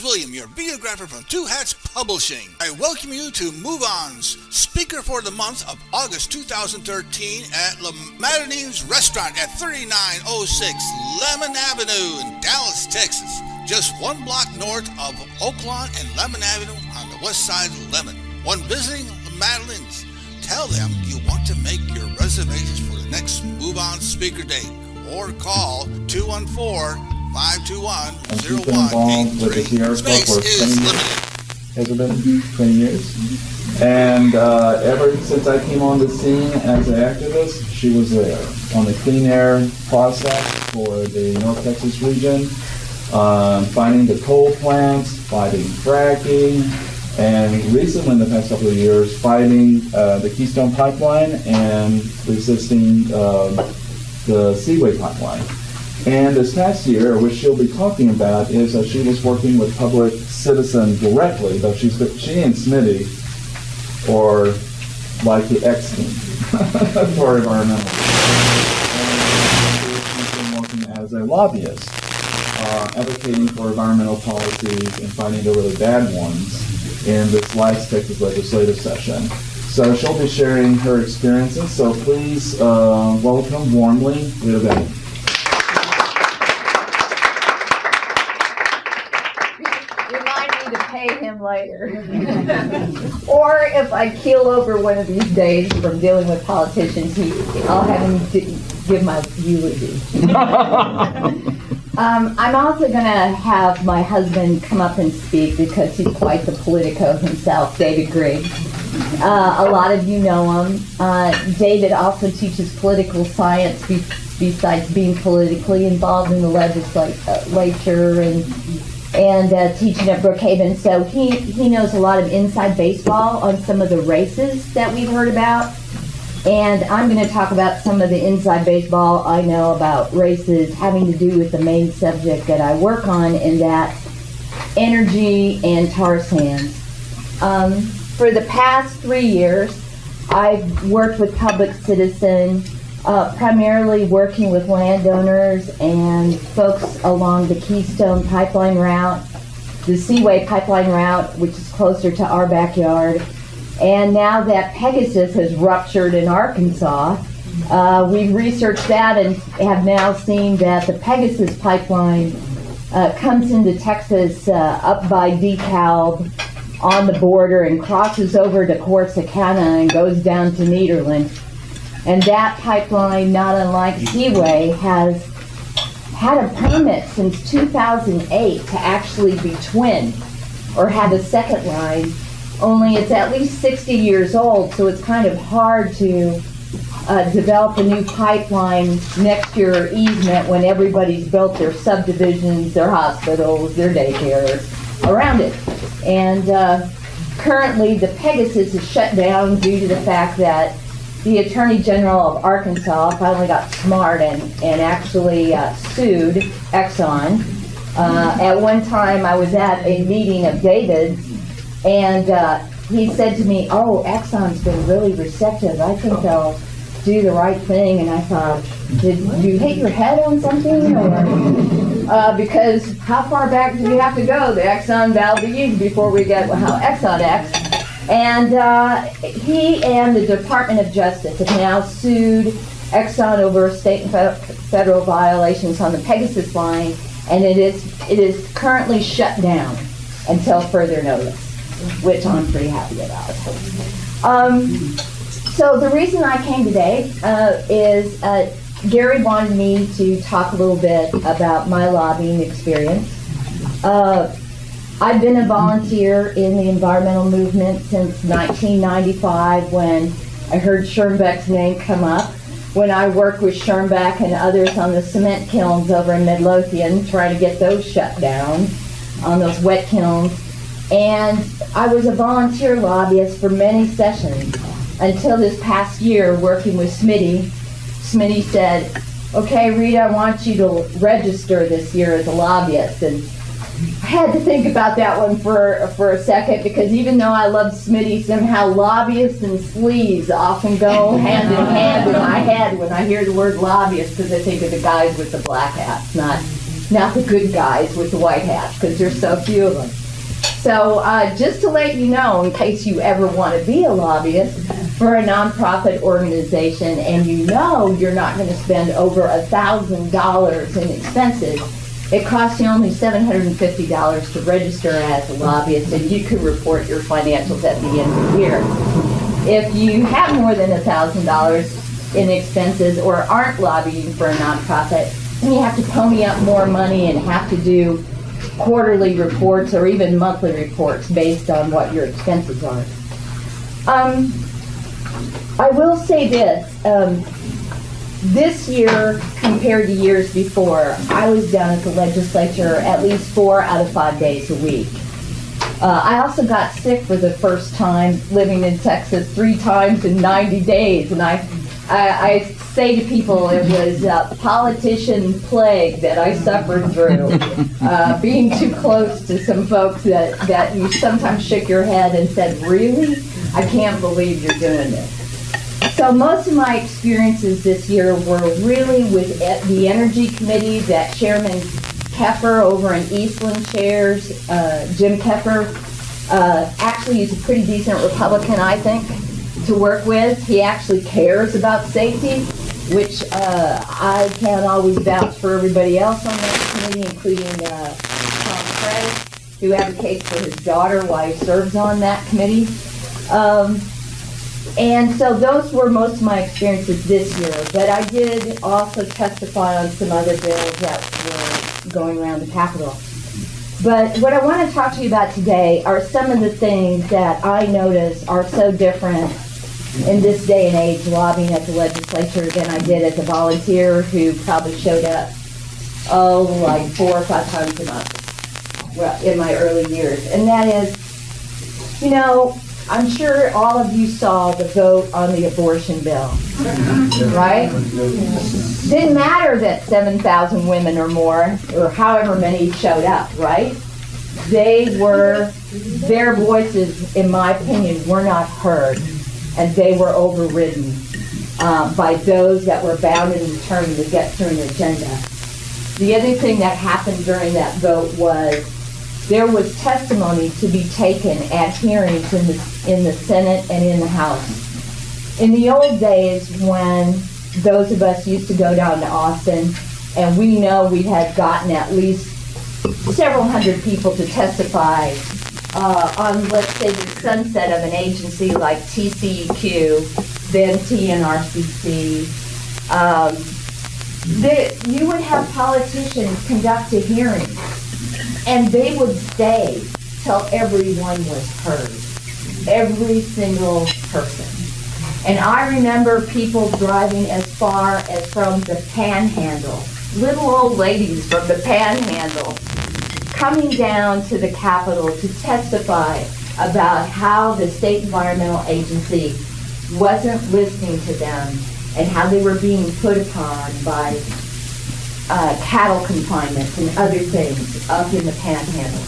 is William, your videographer from Two Hats Publishing. I welcome you to Move On's Speaker for the month of August 2013 at La Madeline's Restaurant at 3906 Lemon Avenue in Dallas, Texas. Just one block north of Oaklawn and Lemon Avenue on the west side of Lemon. When visiting La Madeline's, tell them you want to make your reservations for the next Move On Speaker date or call 214-521-0183. Space is limited. Has it been 20 years? And ever since I came on the scene as an activist, she was there on the clean air process for the North Texas region, finding the coal plants, fighting fracking, and recently in the past couple of years, fighting the Keystone Pipeline and resisting the Seaway Pipeline. And this past year, what she'll be talking about is that she was working with Public Citizen directly, though she and Smitty, or like the X team for environmental. And she's been working as a lobbyist, advocating for environmental policies and fighting the really bad ones in this last Texas legislative session. So she'll be sharing her experiences, so please welcome warmly Rita Bennett. Remind me to pay him later. Or if I keel over one of these days from dealing with politicians, I'll have him give my eulogy. I'm also going to have my husband come up and speak because he's quite the politico himself, David Griggs. A lot of you know him. David also teaches political science besides being politically involved in the legislature and teaching at Brookhaven. So he knows a lot of inside baseball on some of the races that we've heard about. And I'm going to talk about some of the inside baseball I know about races having to do with the main subject that I work on, and that's energy and tar sands. For the past 3 years, I've worked with Public Citizen, primarily working with landowners and folks along the Keystone Pipeline route, the Seaway Pipeline route, which is closer to our backyard. And now that Pegasus has ruptured in Arkansas, we've researched that and have now seen that the Pegasus pipeline comes into Texas up by DeKalb on the border and crosses over to Corsicana and goes down to Nederland. And that pipeline, not unlike Seaway, has had a permit since 2008 to actually be twinned or have a second line. Only it's at least 60 years old, so it's kind of hard to develop a new pipeline next to your easement when everybody's built their subdivisions, their hospitals, their daycares around it. And currently the Pegasus is shut down due to the fact that the Attorney General of Arkansas finally got smart and actually sued Exxon. At one time I was at a meeting of David's, and he said to me, "Oh, Exxon's been really receptive. I think they'll do the right thing." And I thought, did you hit your head on something? Or, because how far back do we have to go, the Exxon Valdez, before we get Exxon X? And he and the Department of Justice have now sued Exxon over state and federal violations on the Pegasus line, and it is currently shut down until further notice, which I'm pretty happy about. So the reason I came today is Gary wanted me to talk a little bit about my lobbying experience. I've been a volunteer in the environmental movement since 1995 when I heard Schoenbeck's name come up, when I worked with Schoenbeck and others on the cement kilns over in Midlothian, trying to get those shut down on those wet kilns. And I was a volunteer lobbyist for many sessions until this past year working with Smitty. Smitty said, "Okay, Rita, I want you to register this year as a lobbyist." And I had to think about that one for a second, because even though I love Smitty, somehow lobbyists and sleaze often go hand in hand in my head when I hear the word lobbyist, because I think of the guys with the black hats, not not the good guys with the white hats, because there's so few of them. So just to let you know, in case you ever want to be a lobbyist for a nonprofit organization and you know you're not going to spend over $1,000 in expenses, it costs you only $750 to register as a lobbyist, and you can report your financials at the end of the year. If you have more than $1,000 in expenses or aren't lobbying for a nonprofit, then you have to pony up more money and have to do quarterly reports or even monthly reports based on what your expenses are. I will say this. This year, compared to years before, I was down at the legislature at least 4 out of 5 days a week. I also got sick for the first time living in Texas 3 times in 90 days, and I say to people it was a politician plague that I suffered through, being too close to some folks that you sometimes shook your head and said, really? I can't believe you're doing this. So most of my experiences this year were really with the Energy Committee that Chairman Keffer over in Eastland chairs. Jim Keffer actually is a pretty decent Republican, I think, to work with. He actually cares about safety, which I can't always vouch for everybody else on that committee, including Tom Craig, who advocates for his daughter while he serves on that committee. And so those were most of my experiences this year, but I did also testify on some other bills that were going around the Capitol. But what I want to talk to you about today are some of the things that I notice are so different in this day and age lobbying at the legislature than I did as a volunteer who probably showed up, like 4 or 5 times a month in my early years. And that is, you know, I'm sure all of you saw the vote on the abortion bill, right? Didn't matter that 7,000 women or more, or however many showed up, right? Their voices, in my opinion, were not heard, and they were overridden by those that were bound and determined to get through an agenda. The other thing that happened during that vote was there was testimony to be taken at hearings in the Senate and in the House. In the old days, when those of us used to go down to Austin, and we know we had gotten at least several hundred people to testify on, let's say, the sunset of an agency like TCEQ, then TNRCC, you would have politicians conduct a hearing, and they would stay till everyone was heard, every single person. And I remember people driving as far as from the Panhandle, little old ladies from the Panhandle, coming down to the Capitol to testify about how the State Environmental Agency wasn't listening to them and how they were being put upon by cattle confinements and other things up in the Panhandle.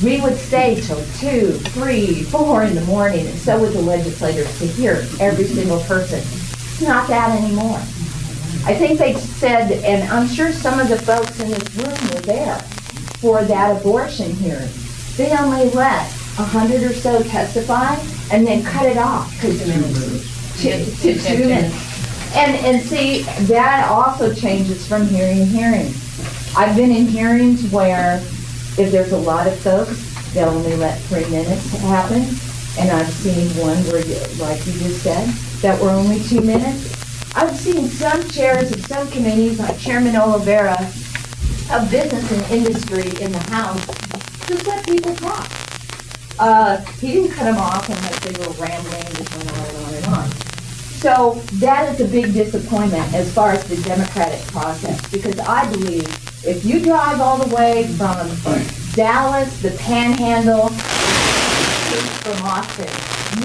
We would stay till 2, 3, 4 in the morning, and so would the legislators, to hear every single person. It's not that anymore. I think they said, and I'm sure some of the folks in this room were there for that abortion hearing, they only let 100 or so testify and then cut it off to 2 minutes. And see, that also changes from hearing to hearing. I've been in hearings where if there's a lot of folks, they'll only let 3 minutes happen. And I've seen one where, like you just said, that were only 2 minutes. I've seen some chairs of some committees, like Chairman Oliveira of Business and Industry in the House, just let people talk. He didn't cut them off unless they were rambling and just went on and on and on. So that is a big disappointment as far as the democratic process, because I believe if you drive all the way from Dallas, the Panhandle, from Austin,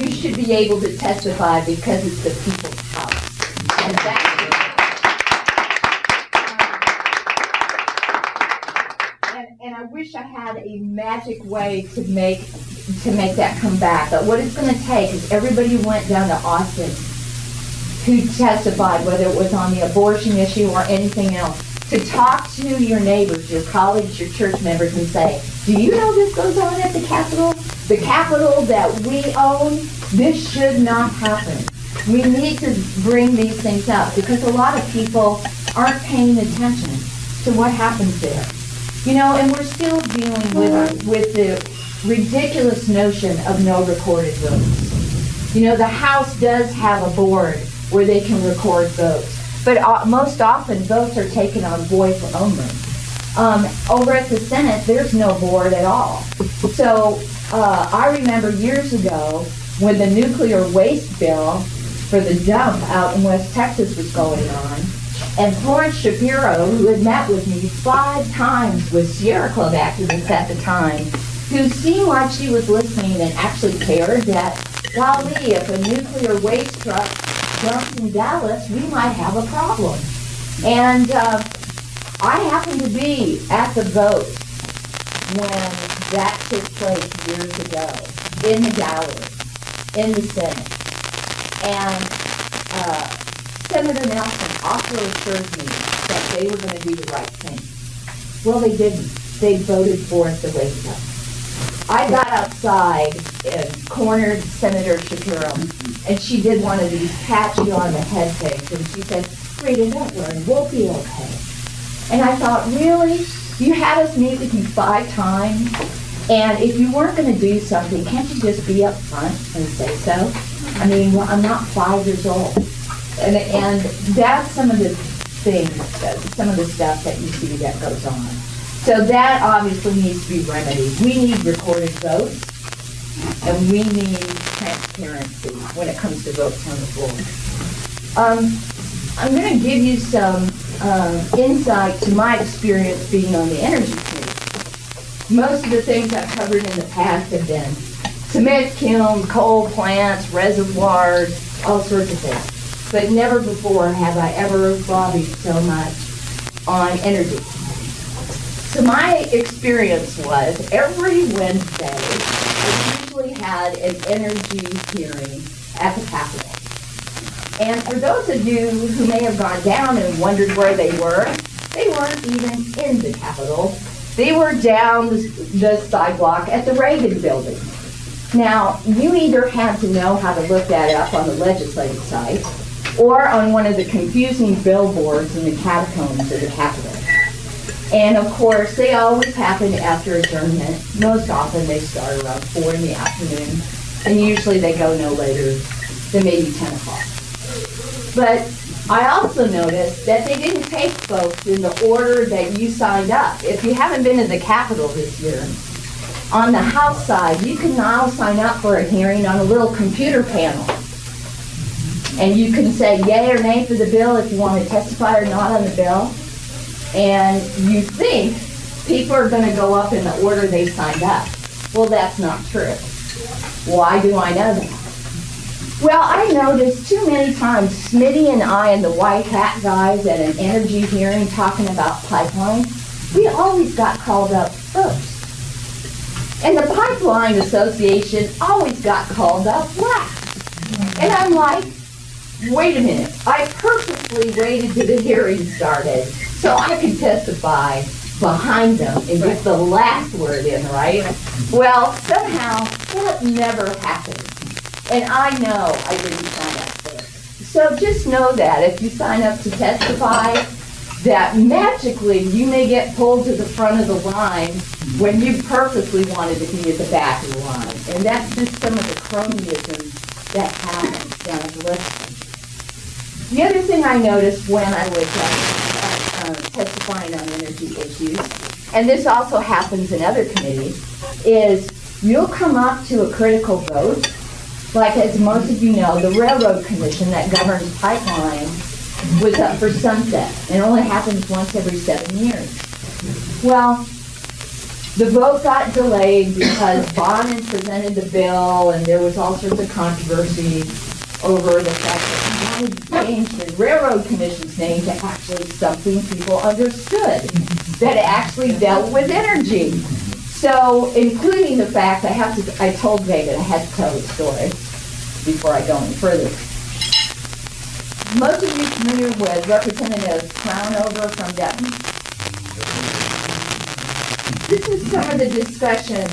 you should be able to testify because it's the people's house. And that's and I wish I had a magic way to make that come back. But what it's going to take is everybody who went down to Austin who testified, whether it was on the abortion issue or anything else, to talk to your neighbors, your colleagues, your church members, and say, do you know this goes on at the Capitol? The Capitol that we own, this should not happen. We need to bring these things up because a lot of people aren't paying attention to what happens there. You know, and we're still dealing with the ridiculous notion of no recorded votes. You know, the House does have a board where they can record votes, but most often votes are taken on voice only. Over at the Senate, there's no board at all. So I remember years ago when the nuclear waste bill for the dump out in West Texas was going on, and Florence Shapiro, who had met with me 5 times with Sierra Club activists at the time, who seemed like she was listening and actually cared that, golly, if a nuclear waste truck dumps in Dallas, we might have a problem. And I happened to be at the vote when that took place years ago, in the gallery, in the Senate. And Senator Nelson also assured me that they were going to do the right thing. Well, they didn't. They voted for it the waste truck. I got outside and cornered Senator Shapiro, and she did one of these pat you on the head things, and she said, Rita, don't worry, we'll be okay. And I thought, really? You had us meet with you 5 times, and if you weren't going to do something, can't you just be up front and say so? I mean, well, I'm not 5 years old. And that's some of the things, some of the stuff that you see that goes on. So that obviously needs to be remedied. We need recorded votes, and we need transparency when it comes to votes on the floor. I'm going to give you some insight to my experience being on the Energy Committee. Most of the things I've covered in the past have been cement kilns, coal plants, reservoirs, all sorts of things. But never before have I ever lobbied so much on energy. So my experience was every Wednesday, we usually had an energy hearing at the Capitol. And for those of you who may have gone down and wondered where they weren't even in the Capitol. They were down the sidewalk at the Reagan Building. Now, you either had to know how to look that up on the legislative site or on one of the confusing billboards in the catacombs of the Capitol. And of course, they always happen after adjournment. Most often they start around 4 in the afternoon, and usually they go no later than maybe 10 o'clock. But I also noticed that they didn't take folks in the order that you signed up. If you haven't been to the Capitol this year, on the House side, you can now sign up for a hearing on a little computer panel. And you can say yay or nay for the bill if you want to testify or not on the bill. And you think people are going to go up in the order they signed up. Well, that's not true. Why do I know that? Well, I noticed too many times Smitty and I and the white hat guys at an energy hearing talking about pipelines, we always got called up first. And the Pipeline Association always got called up last. And I'm like, wait a minute, I purposely waited till the hearing started so I could testify behind them and get the last word in, right? Well, somehow that never happened. And I know I didn't sign up for it. So just know that if you sign up to testify, that magically you may get pulled to the front of the line when you purposely wanted to be at the back of the line. And that's just some of the cronyism that happens down at the list. The other thing I noticed when I was testifying on energy issues, and this also happens in other committees, is you'll come up to a critical vote. Like, as most of you know, the Railroad Commission that governs pipelines was up for sunset. It only happens once every 7 years. Well, the vote got delayed because Bonin presented the bill, and there was all sorts of controversy over the fact that he wanted to change the Railroad Commission's name to actually something people understood, that actually dealt with energy. So, including the fact, I told David I had to tell the story before I go any further. most of you familiar with Representative Crownover from Denton? This is some of the discussion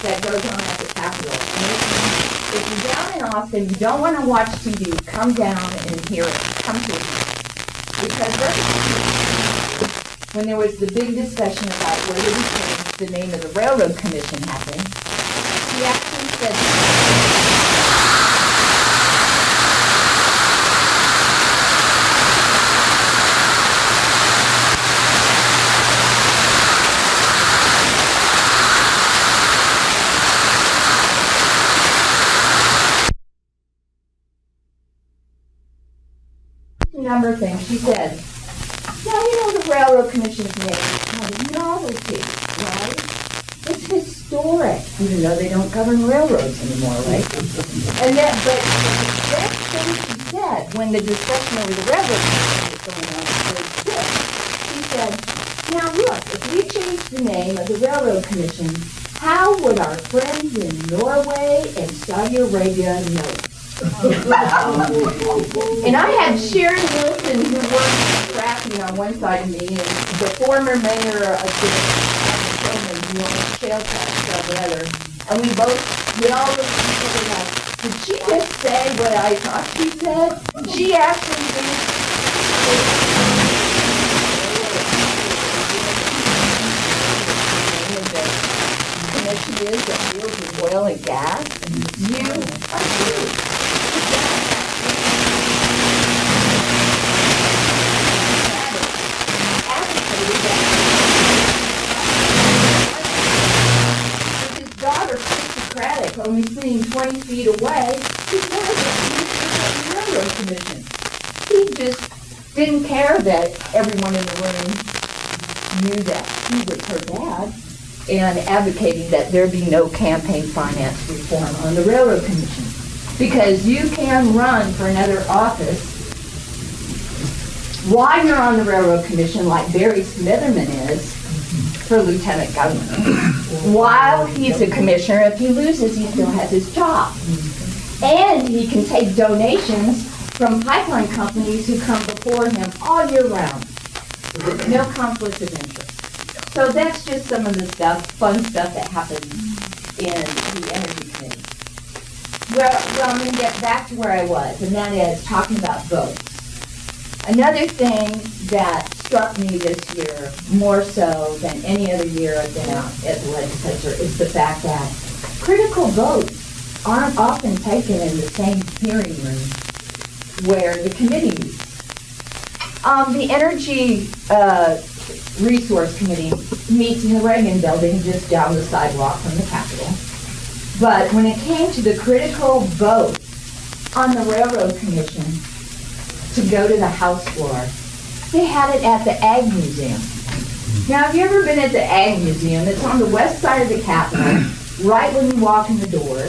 that goes on at the Capitol. And if you're down in Austin, you don't want to watch TV, come down and hear it. Come to it. Because when there was the big discussion about whether we change the name of the Railroad Commission happened, he actually said, a number of things. She said, now you know the Railroad Commission's name is kind of novelty, right? It's historic, even though they don't govern railroads anymore, right? And that, but the next thing she said when the discussion over the Railroad Commission was going on was this. She said, now look, if we change the name of the Railroad Commission, how would our friends in Norway and Saudi Arabia know it? And I had Sharon Wilson, who worked in trafficking on one side of me, and the former mayor of the who owned shale tax on the other. And we all looked at each other like, did she just say what I thought she said? She actually did. And she is that deals with oil and gas. You are too. His daughter, Christy Craddock, only sitting 20 feet away, he was the Railroad Commission. He just didn't care that everyone in the room knew that he was her dad, and advocating that there be no campaign finance reform on the Railroad Commission. Because you can run for another office while you're on the Railroad Commission, like Barry Smitherman is, for lieutenant governor. While he's a commissioner, if he loses, he still has his job. And he can take donations from pipeline companies who come before him all year round. No conflict of interest. So that's just some of the fun stuff that happens in the Energy Committee. Well, I'm going to get back to where I was, and that is talking about votes. Another thing that struck me this year, more so than any other year I've been out at the legislature, is the fact that critical votes aren't often taken in the same hearing room where the committee meets. The Energy Resource Committee meets in the Reagan Building just down the sidewalk from the Capitol. But when it came to the critical vote on the Railroad Commission to go to the House floor, they had it at the Ag Museum. Now, have you ever been at the Ag Museum? It's on the west side of the Capitol, right when you walk in the door.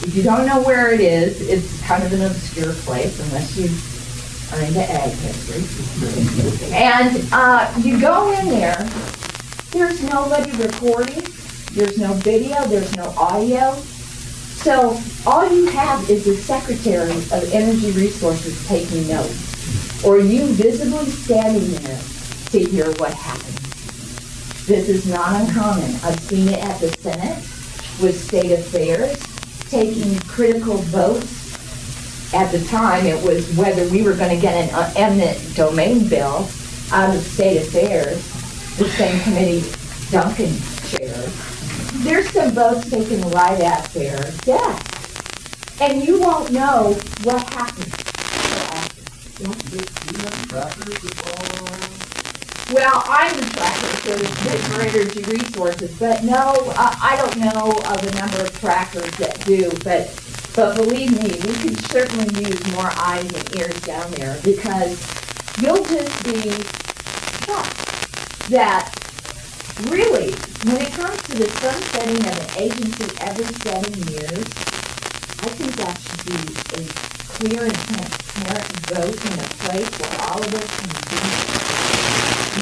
If you don't know where it is, it's kind of an obscure place unless you are into ag history. And you go in there, there's nobody recording, there's no video, there's no audio. So all you have is the Secretary of Energy Resources taking notes, or you visibly standing there to hear what happens. This is not uncommon. I've seen it at the Senate with state affairs, taking critical votes. At the time, it was whether we were going to get an eminent domain bill out of state affairs, the same committee Duncan chairs. There's some votes taken right at their desk, and you won't know what happened. Well, I'm the tracker for Energy Resources, but no, I don't know of a number of trackers that do, but believe me, we could certainly use more eyes and ears down there, because you'll just be shocked that really, when it comes to the sunsetting of an agency every 7 years, I think that should be a clear and transparent vote in a place where all of us can be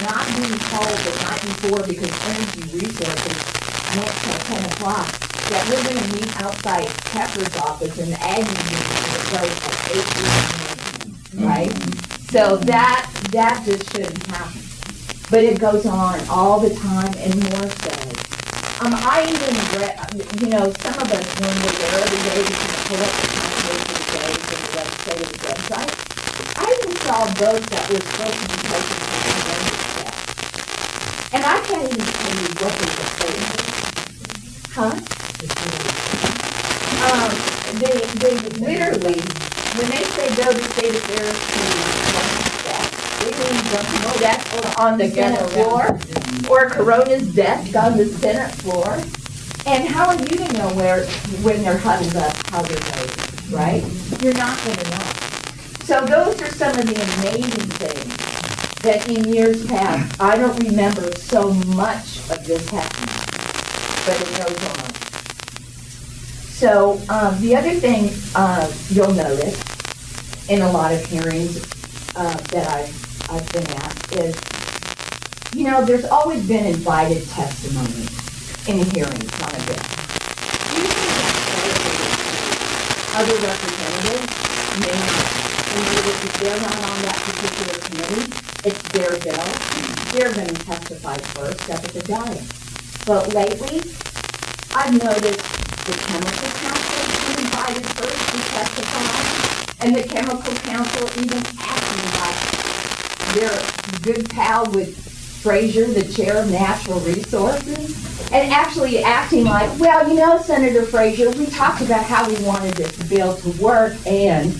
not being told the night before, because Energy Resources went till 10 o'clock, that we're going to meet outside Pepper's office in the Ag Museum for the vote at 8 in the morning. right? So that just shouldn't happen. But it goes on all the time and more so. I even read, some of us, when we're there every day, we can pull up the conservation days and the legislative website. I even saw votes that were supposed to be taken from the steps. And I can't even tell you what they were saying. Huh? They literally, when they say go to state affairs to that's on the Senate floor, or Corona's desk on the Senate floor. And how are you to know when they're huddled up, how they're voting, right? You're not going to know. So those are some of the amazing things that in years past, I don't remember so much of this happening, but it goes on. So the other thing you'll notice in a lot of hearings that I've been at is, there's always been invited testimony in hearings on a bill. Do you think that's other representatives may if they're not on that particular committee, it's their bill. They're going to testify first up at the dais. But lately, I've noticed the chemical council is invited first to testify, and the chemical council even acting like their good pal with Frazier, the chair of natural resources, and actually acting like, well, Senator Frazier, we talked about how we wanted this bill to work, and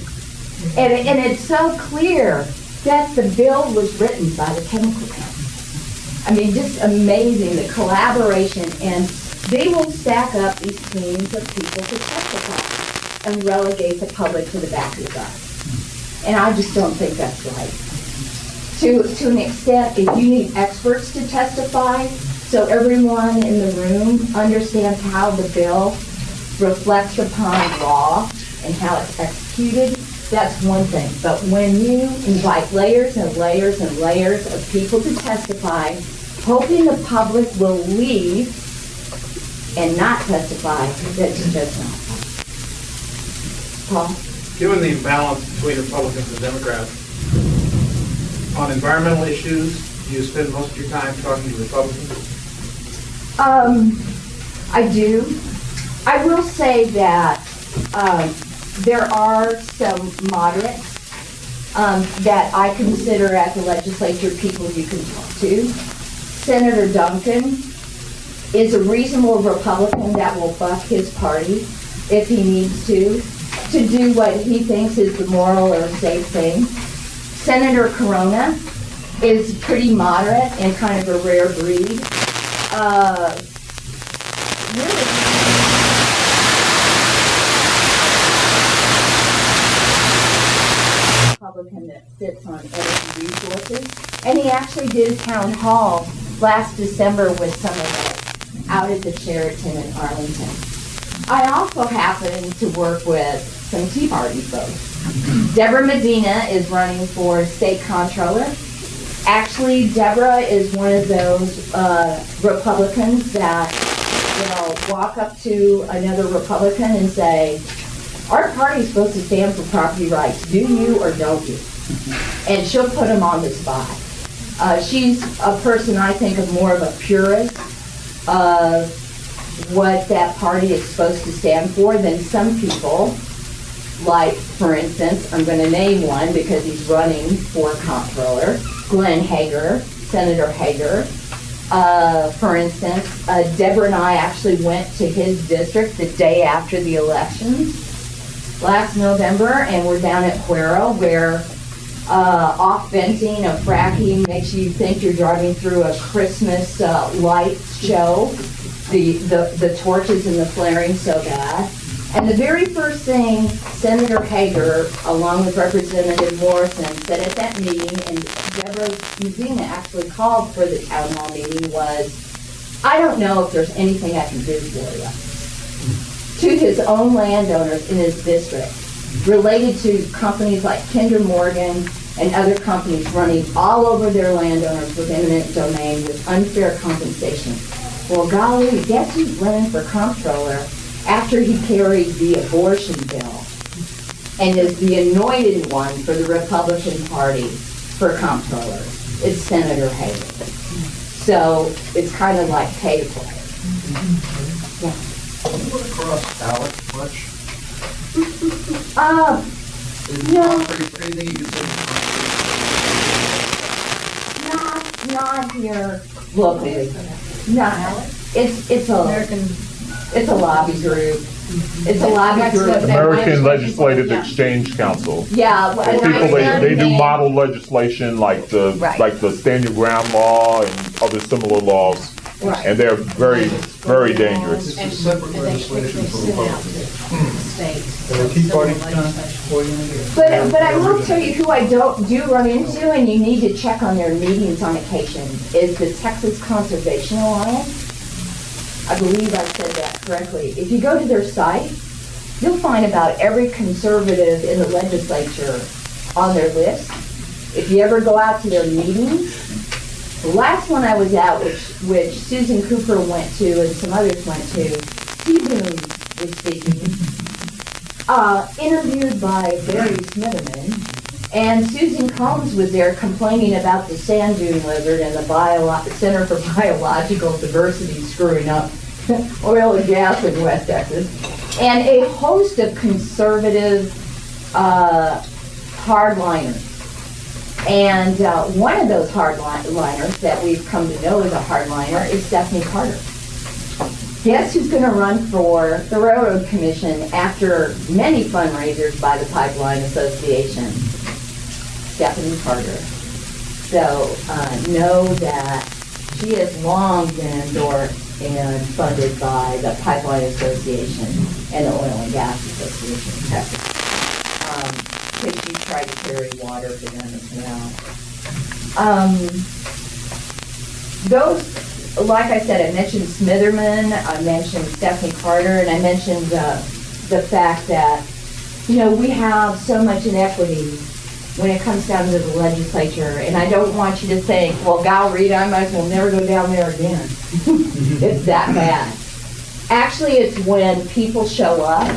it's so clear that the bill was written by the chemical council. I mean, just amazing, the collaboration, and they will stack up these teams of people to testify and relegate the public to the back of the bus. And I just don't think that's right. To an extent, if you need experts to testify, so everyone in the room understands how the bill reflects upon law and how it's executed, that's one thing. But when you invite layers and layers and layers of people to testify, hoping the public will leave and not testify, that's just not Paul? Given the imbalance between Republicans and Democrats, on environmental issues, do you spend most of your time talking to Republicans? I do. I will say that there are some moderates that I consider at the legislature people you can talk to. Senator Duncan is a reasonable Republican that will buck his party if he needs to do what he thinks is the moral or safe thing. Senator Corona is pretty moderate and kind of a rare breed. Really, Republican that sits on energy resources, and he actually did a town hall last December with some of us out at the Sheraton in Arlington. I also happen to work with some Tea Party folks. Deborah Medina is running for state comptroller. Actually, Deborah is one of those Republicans that, walk up to another Republican and say, our party's supposed to stand for property rights. Do you or don't you? And she'll put them on the spot. She's a person I think of more of a purist of what that party is supposed to stand for than some people. Like, for instance, I'm going to name one because he's running for comptroller, Glenn Hager, Senator Hager. For instance, Deborah and I actually went to his district the day after the elections last November, and we're down at Cuero, where off-venting of fracking makes you think you're driving through a Christmas light show. The torches and the flaring so bad. And the very first thing Senator Hager, along with Representative Morrison, said at that meeting, and Deborah Medina actually called for the town hall meeting, was, I don't know if there's anything I can do for you. To his own landowners in his district, related to companies like Kinder Morgan and other companies running all over their landowners with eminent domain with unfair compensation. Well, golly, guess who's running for comptroller after he carried the abortion bill and is the anointed one for the Republican Party for comptroller. It's Senator Hager. So it's kind of like pay to play. Yeah. You run across Alec much? No, Anything you can say? not here locally. Not, it's a lobby group. It's a lobby group. American Legislative Exchange Council. Yeah. The people, they do model legislation like Right. the Stand Your Ground law and other similar laws. Right. And they're very, very dangerous. It's a separate legislation for Republicans. The Tea Party But I will tell you who I do run into, and you need to check on their meetings on occasion, is the Texas Conservation Alliance. I believe I said that correctly. If you go to their site, you'll find about every conservative in the legislature on their list. If you ever go out to their meetings, the last one I was at, which Susan Cooper went to and some others went to, Steve Boone was speaking, interviewed by Barry Smitherman, and Susan Combs was there complaining about the sand dune lizard and the Center for Biological Diversity screwing up oil and gas in West Texas, and a host of conservative hardliners. And one of those hardliners that we've come to know as a hardliner is Stephanie Carter. Guess who's going to run for the Railroad Commission after many fundraisers by the Pipeline Association? Stephanie Carter. So know that she has long been endorsed and funded by the Pipeline Association and the Oil and Gas Association of Texas. Because she tried to carry water for them as well. Those, like I said, I mentioned Smitherman, I mentioned Stephanie Carter, and I mentioned the fact that, you know, we have so much inequity when it comes down to the legislature, and I don't want you to think, well, Gal Reed, I might as well never go down there again. It's that bad. Actually, it's when people show up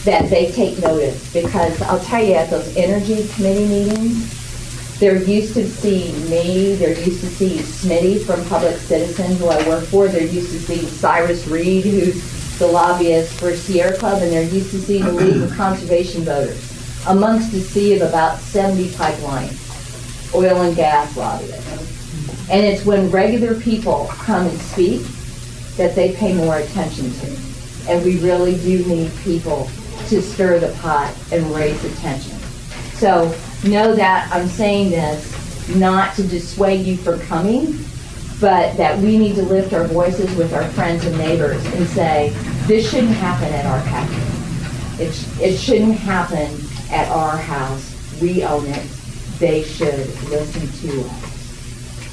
that they take notice, because I'll tell you, at those energy committee meetings, they're used to seeing me, they're used to seeing Smitty from Public Citizen, who I work for, they're used to seeing Cyrus Reed, who's the lobbyist for Sierra Club, and they're used to seeing the League of Conservation Voters, amongst a sea of about 70 pipeline, oil and gas lobbyists. And it's when regular people come and speak that they pay more attention to. And we really do need people to stir the pot and raise attention. So know that I'm saying this not to dissuade you from coming, but that we need to lift our voices with our friends and neighbors and say, this shouldn't happen at our cafe. It shouldn't happen at our house. We own it. They should listen to us.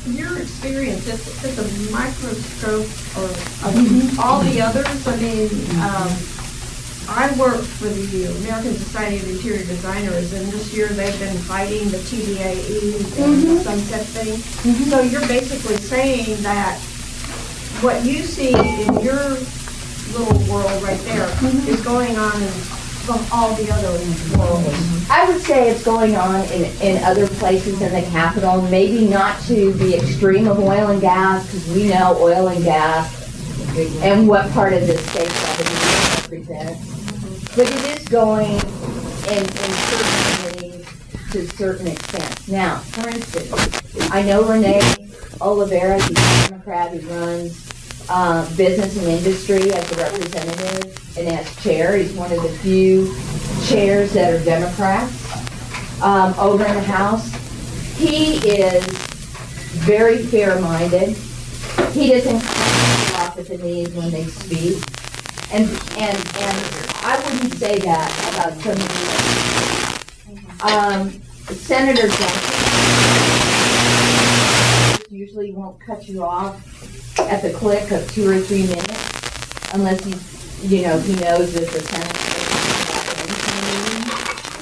Your experience at the microscope of all the others, I mean, I work for the American Society of Interior Designers, and this year they've been fighting the TDAE and the sunset thing. So you're basically saying that what you see in your little world right there is going on in all the other worlds. I would say it's going on in other places in the Capitol, maybe not to the extreme of oil and gas, because we know oil and gas and what part of the state that it represents. But it is going in certain communities to a certain extent. Now, for instance, I know Renee Oliveira, he's a Democrat who runs business and industry as a representative and as chair. He's one of the few chairs that are Democrats over in the House. He is very fair-minded. He doesn't come off at the knees when they speak. And I wouldn't say that about somebody. Senator Johnson usually won't cut you off at the click of 2 or 3 minutes, unless he knows that the Senate is.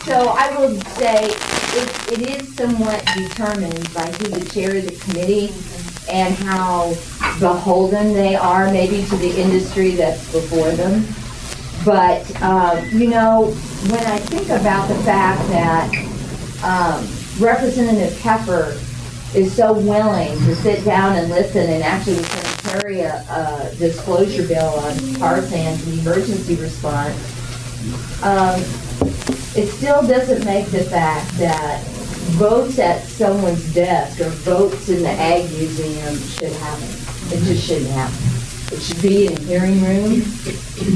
So I will say it is somewhat determined by who the chair of the committee and how beholden they are maybe to the industry that's before them. But, you know, when I think about the fact that Representative Keffer is so willing to sit down and listen and actually was going to carry a disclosure bill on tar sands and emergency response, it still doesn't make the fact that votes at someone's desk or votes in the Ag Museum should happen. It just shouldn't happen. It should be in a hearing room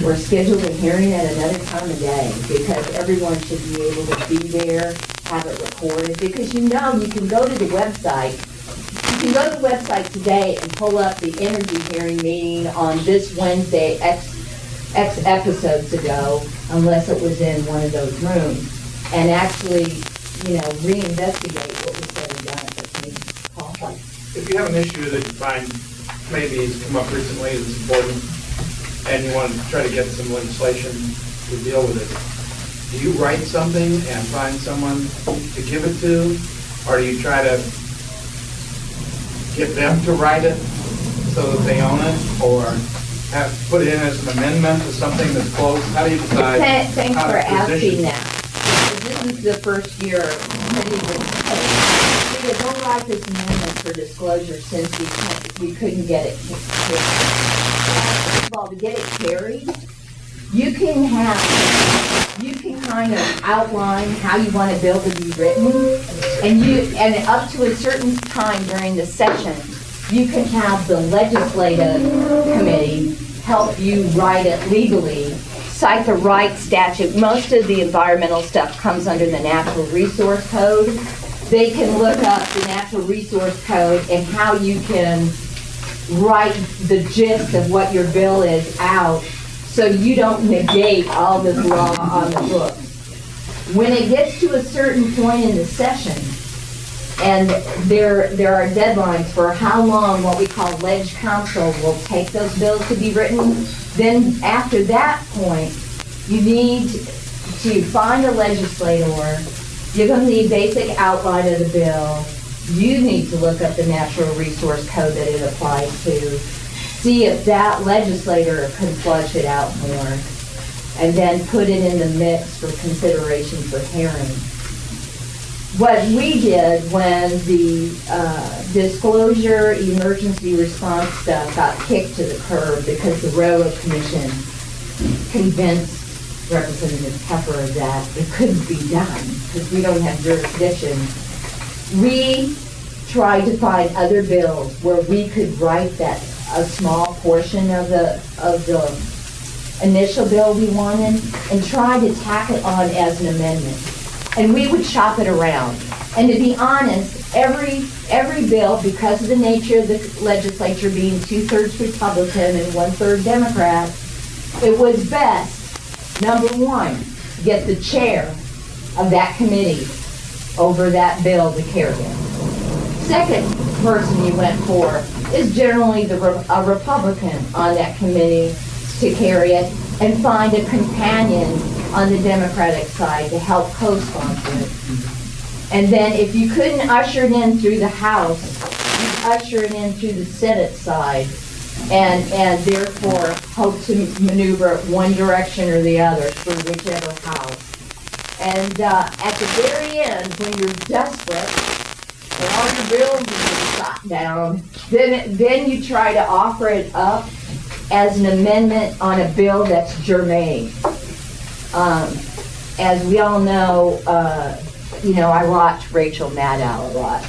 or schedule a hearing at another time of day, because everyone should be able to be there, have it recorded, because you know you can go to the website. You can go to the website today and pull up the energy hearing meeting on this Wednesday, X episodes ago, unless it was in one of those rooms, and actually, you know, reinvestigate what was said and done at this meeting. Paul? If you have an issue that you find maybe has come up recently that's important, and you want to try to get some legislation to deal with it, do you write something and find someone to give it to, or do you try to get them to write it so that they own it, or put it in as an amendment to something that's close? How do you decide? Thanks how for to position asking that. This is the first year we don't like this amendment for disclosure since we couldn't get it. First of all, to get it carried, you can kind of outline how you want a bill to be written, and up to a certain time during the session, you can have the legislative committee help you write it legally, cite the right statute. Most of the environmental stuff comes under the Natural Resource Code. They can look up the Natural Resource Code and how you can write the gist of what your bill is out so you don't negate all this law on the books. When it gets to a certain point in the session, and there are deadlines for how long what we call ledge council will take those bills to be written, then after that point, you need to find a legislator, give them the basic outline of the bill. You need to look up the Natural Resource Code that it applies to, see if that legislator can flush it out more, and then put it in the mix for consideration for hearing. What we did when the disclosure emergency response stuff got kicked to the curb because the Railroad Commission convinced Representative Keffer that it couldn't be done because we don't have jurisdiction, we tried to find other bills where we could write that a small portion of the initial bill we wanted and try to tack it on as an amendment. And we would shop it around. And to be honest, every bill, because of the nature of the legislature being 2/3 Republican and 1/3 Democrat, it was best, number one, get the chair of that committee over that bill to carry it. Second person you went for is generally a Republican on that committee to carry it, and find a companion on the Democratic side to help co-sponsor it. And then if you couldn't usher it in through the House, you'd usher it in through the Senate side, and therefore hope to maneuver it one direction or the other through whichever house. And at the very end, when you're desperate, and all the bills are shot down, then you try to offer it up as an amendment on a bill that's germane. As we all know, I watch Rachel Maddow a lot.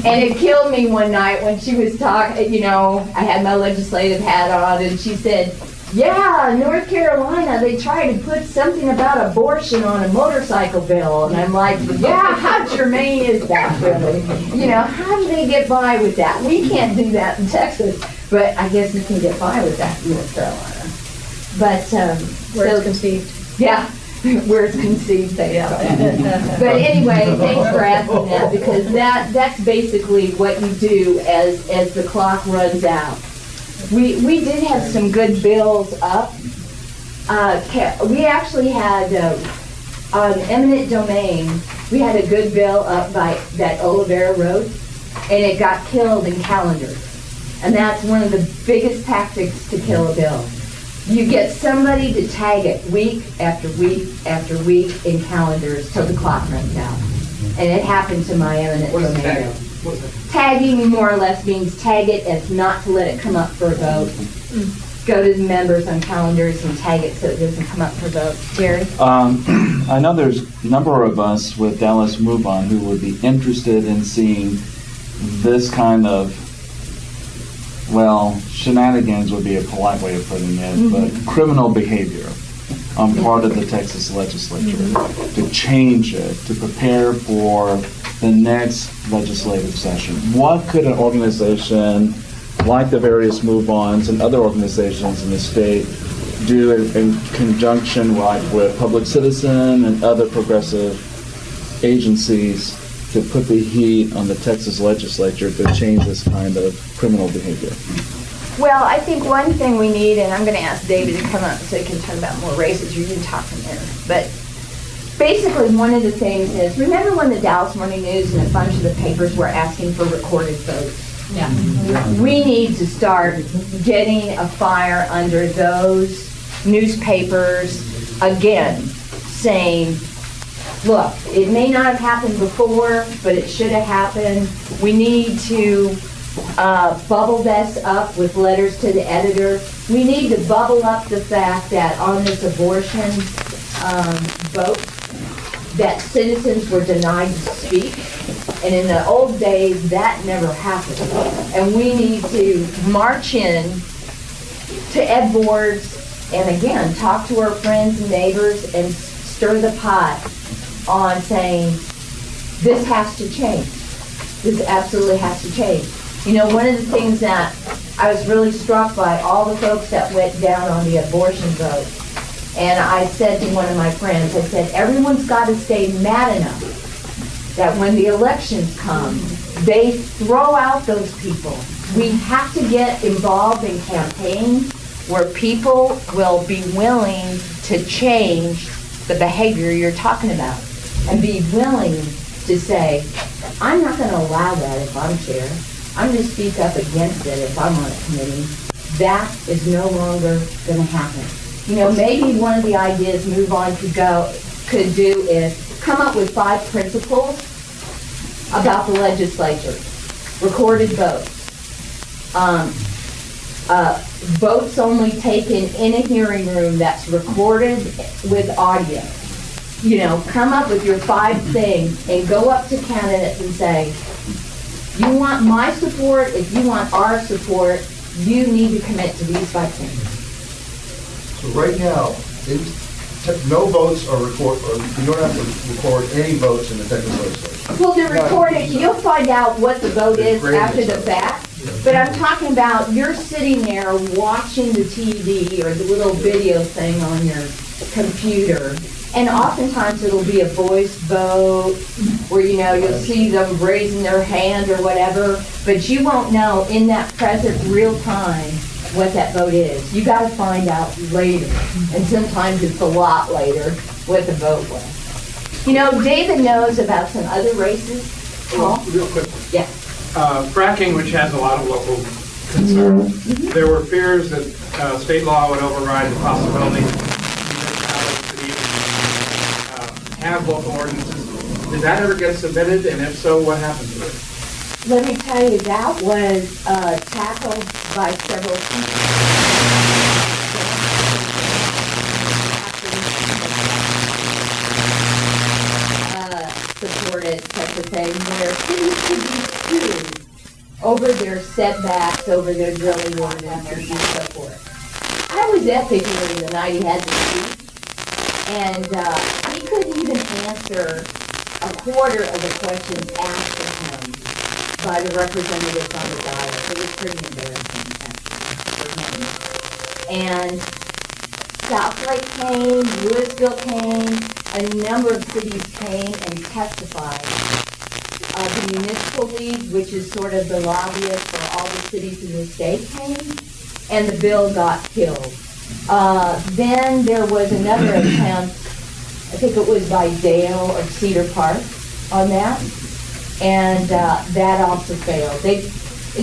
And it killed me one night when she was talking, I had my legislative hat on, and she said, yeah, North Carolina, they tried to put something about abortion on a motorcycle bill. And I'm like, yeah, how germane is that really? How do they get by with that? We can't do that in Texas, but I guess we can get by with that in North Carolina. But, Where it's conceived. Yeah, where it's conceived, thanks. But anyway, thanks for asking that, because that's basically what you do as the clock runs out. We did have some good bills up. We actually had, on eminent domain, we had a good bill up by that Olivera Road, and it got killed in calendar. And that's one of the biggest tactics to kill a bill. You get somebody to tag it week after week after week in calendars till the clock runs out. And it happened to my eminent What is domain. tagging? What is that? Tagging more or less means tag it as not to let it come up for a vote. Go to the members on calendars and tag it so it doesn't come up for vote. Jerry? I know there's a number of us with Dallas Move On who would be interested in seeing this kind of, well, shenanigans would be a polite way of putting it, but criminal behavior on part of the Texas legislature to change it, to prepare for the next legislative session. What could an organization like the various move-ons and other organizations in the state do in conjunction with Public Citizen and other progressive agencies to put the heat on the Texas legislature to change this kind of criminal behavior? Well, I think one thing we need, and I'm going to ask David to come up so he can talk about more races. You can talk from there. But basically, one of the things is, remember when the Dallas Morning News and a bunch of the papers were asking for recorded votes? Yeah. We need to start getting a fire under those newspapers again, saying, look, it may not have happened before, but it should have happened. We need to bubble this up with letters to the editor. We need to bubble up the fact that on this abortion vote, that citizens were denied to speak. And in the old days, that never happened. And we need to march in to Ed Boards and again, talk to our friends and neighbors and stir the pot on saying, this has to change. This absolutely has to change. You know, one of the things that I was really struck by, all the folks that went down on the abortion vote, and I said to one of my friends, I said, everyone's got to stay mad enough that when the elections come, they throw out those people. We have to get involved in campaigns where people will be willing to change the behavior you're talking about and be willing to say, I'm not going to allow that if I'm chair. I'm going to speak up against it if I'm on a committee. That is no longer going to happen. You know, maybe one of the ideas Move On could do is come up with 5 principles about the legislature. Recorded votes. Votes only taken in a hearing room that's recorded with audio. You know, come up with your 5 things and go up to candidates and say, you want my support, if you want our support, you need to commit to these 5 things. So right now, no votes are recorded, or you don't have to record any votes in the Texas legislature. Well, they're recorded, you'll find out what the vote is after the fact, but I'm talking about you're sitting there watching the TV or the little video thing on your computer, and oftentimes it'll be a voice vote where, you know, you'll see them raising their hand or whatever, but you won't know in that present real time what that vote is. You gotta find out later, and sometimes it's a lot later, what the vote was. You know, David knows about some other races. Paul? Real quick. Yeah. Fracking, which has a lot of local concern. There were fears that state law would override the possibility that municipalities could even have local ordinances. Did that ever get submitted, and if so, what happened to it? Let me tell you, that was tackled by several people. Supported such a thing where cities could be sued over their setbacks, over their drilling ordinances and so forth. I was at the hearing the night he had to speak, and he couldn't even answer a quarter of the questions asked of him by the representatives on the ballot. It was pretty embarrassing, actually. And Southlake came, Louisville came, a number of cities came and testified. The Municipal League, which is sort of the lobbyist for all the cities in the state, came, and the bill got killed. Then there was another attempt, I think it was by Dale of Cedar Park on that, and that also failed. They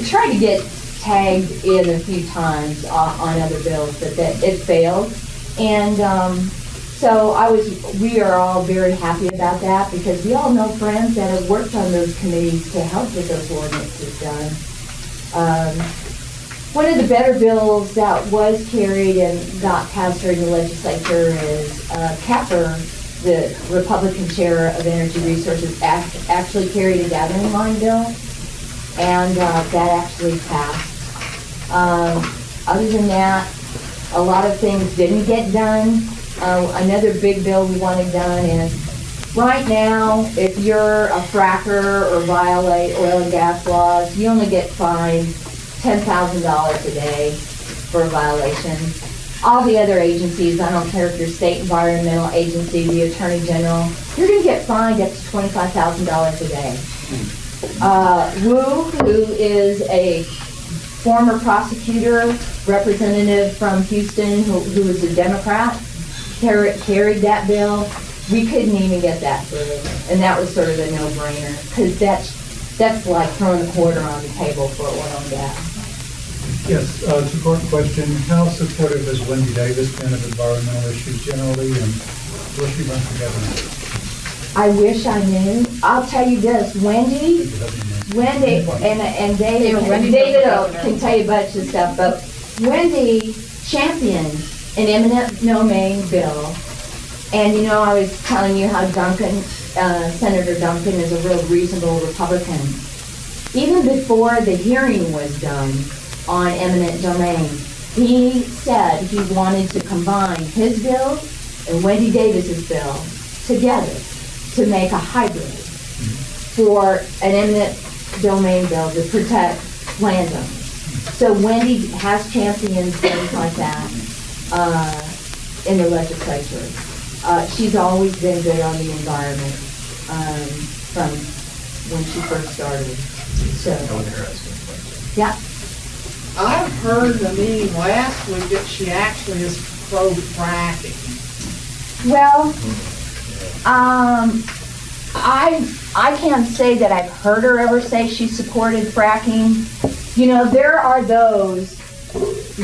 tried to get tagged in a few times on other bills, but that it failed. And so we are all very happy about that, because we all know friends that have worked on those committees to help get those ordinances done. One of the better bills that was carried and got passed during the legislature is Capper, the Republican chair of Energy Resources, actually carried a gathering line bill, and that actually passed. Other than that, a lot of things didn't get done. Another big bill we wanted done is, right now, if you're a fracker or violate oil and gas laws, you only get fined $10,000 a day for a violation. All the other agencies, I don't care if you're state environmental agency, the attorney general, you're gonna get fined up to $25,000 a day. Wu, who is a former prosecutor, representative from Houston, who was a Democrat, carried that bill. We couldn't even get that through, and that was sort of a no-brainer, because that's like throwing a quarter on the table for oil and gas. Yes, it's a short question. How supportive has Wendy Davis been of environmental issues generally, and will she run for governor? I wish I knew. I'll tell you this, Wendy, and David can tell you a bunch of stuff, but Wendy championed an eminent domain bill. And you know, I was telling you how Senator Duncan is a real reasonable Republican. Even before the hearing was done on eminent domain, he said he wanted to combine his bill and Wendy Davis's bill together to make a hybrid for an eminent domain bill to protect landowners. So Wendy has championed things like that in the legislature. She's always been good on the environment from when she first started. So, yeah. I've heard the meeting last week that she actually is pro-fracking. Well, I can't say that I've heard her ever say she supported fracking. You know, there are those,